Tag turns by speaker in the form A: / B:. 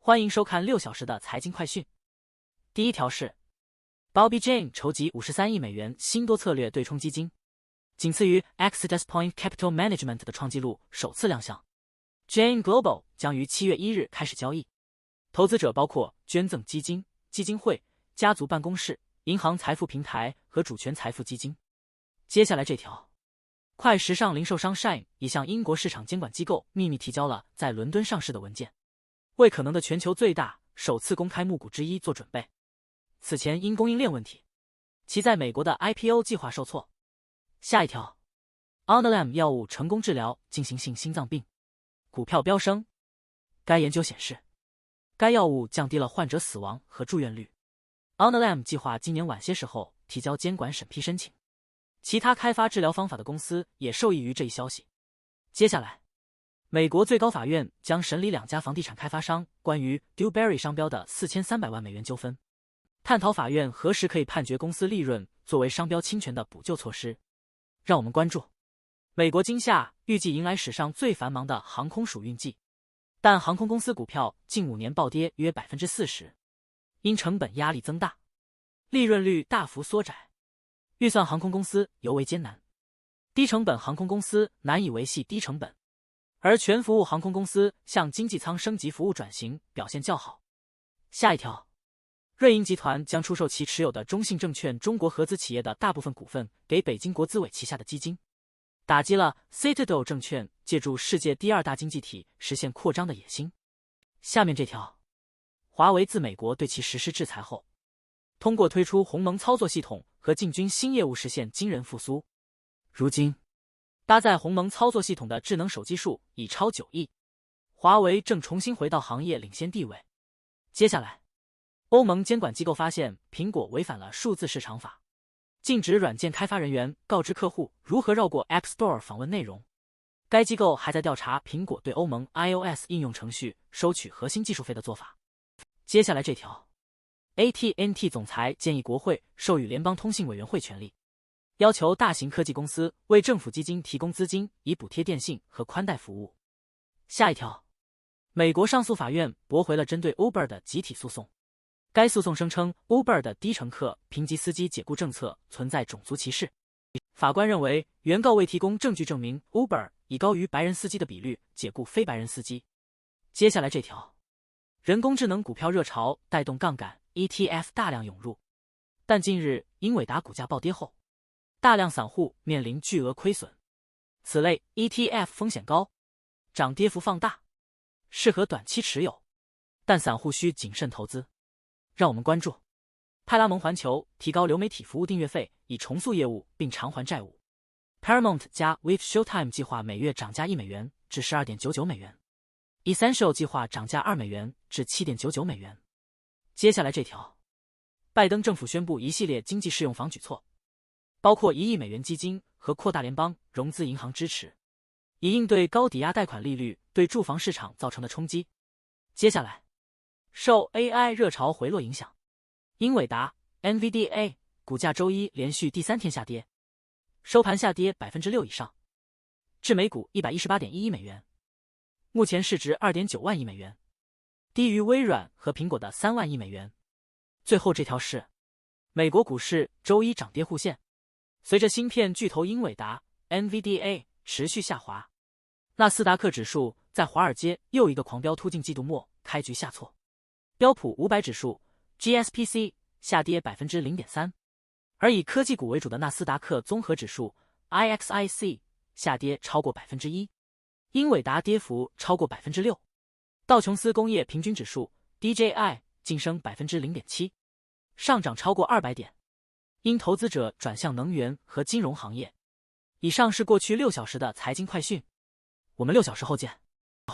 A: 欢迎收看6小时的财经快讯。第一条是 Bobby Jane 筹集53亿美元新多策略对冲基金，仅次于 Exodus Point Capital Management 的创纪录首次亮相。Jane Global 将于7月1日开始交易，投资者包括捐赠基金、基金会、家族办公室、银行财富平台和主权财富基金。接下来这条，快时尚零售商 Shine 已向英国市场监管机构秘密提交了在伦敦上市的文件，为可能的全球最大首次公开募股之一做准备。此前因供应链问题，其在美国的 IPO 计划受挫。下一条 ，Alnylam 药物成功治疗进行性心脏病，股票飙升。该研究显示，该药物降低了患者死亡和住院率。Alnylam 计划今年晚些时候提交监管审批申请。其他开发治疗方法的公司也受益于这一消息。接下来，美国最高法院将审理2家房地产开发商关于 Dewberry 商标的4300万美元纠纷，探讨法院何时可以判决公司利润作为商标侵权的补救措施。让我们关注，美国今夏预计迎来史上最繁忙的航空暑运季，但航空公司股票近5年暴跌约 40%， 因成本压力增大，利润率大幅缩窄，预算航空公司尤为艰难。低成本航空公司难以维系低成本，而全服务航空公司向经济舱升级服务转型表现较好。下一条，瑞银集团将出售其持有的中信证券中国合资企业的大部分股份给北京国资委旗下的基金，打击了 Citadel 证券借助世界第2大经济体实现扩张的野心。下面这条，华为自美国对其实施制裁后，通过推出鸿蒙操作系统和进军新业务实现惊人复苏。如今，搭载鸿蒙操作系统的智能手机数已超9亿，华为正重新回到行业领先地位。接下来，欧盟监管机构发现苹果违反了数字市场法，禁止软件开发人员告知客户如何绕过 App Store 访问内容。该机构还在调查苹果对欧盟 iOS 应用程序收取核心技术费的做法。接下来这条， AT&T 总裁建议国会授予联邦通信委员会权力，要求大型科技公司为政府基金提供资金以补贴电信和宽带服务。下一条，美国上诉法院驳回了针对 Uber 的集体诉讼。该诉讼声称 Uber 的低乘客评级司机解雇政策存在种族歧视。法官认为，原告未提供证据证明 Uber 以高于白人司机的比率解雇非白人司机。接下来这条，人工智能股票热潮带动杠杆 ETF 大量涌入，但近日英伟达股价暴跌后，大量散户面临巨额亏损。此类 ETF 风险高，涨跌幅放大，适合短期持有，但散户需谨慎投资。让我们关注，派拉蒙环球提高流媒体服务订阅费以重塑业务并偿还债务。Paramount 加 With Showtime 计划每月涨价1美元至 12.99 美元。Essential 计划涨价2美元至 7.99 美元。接下来这条，拜登政府宣布一系列经济适用房举措，包括1亿美元基金和扩大联邦融资银行支持，以应对高抵押贷款利率对住房市场造成的冲击。接下来，受 AI 热潮回落影响，英伟达 NVDA 股价周一连续第3天下跌，收盘下跌 6% 以上，至每股 118.1 亿美元，目前市值 2.9 万亿美元，低于微软和苹果的3万亿美元。最后这条是，美国股市周一涨跌互现，随着芯片巨头英伟达 NVDA 持续下滑，纳斯达克指数在华尔街又一个狂飙突进季度末开局下挫，标普500指数 GSPC 下跌 0.3%， 而以科技股为主的纳斯达克综合指数 IXIC 下跌超过 1%， 英伟达跌幅超过 6%， 道琼斯工业平均指数 DJI 晋升 0.7%， 上涨超过200点，因投资者转向能源和金融行业。以上是过去6小时的财经快讯，我们6小时后见。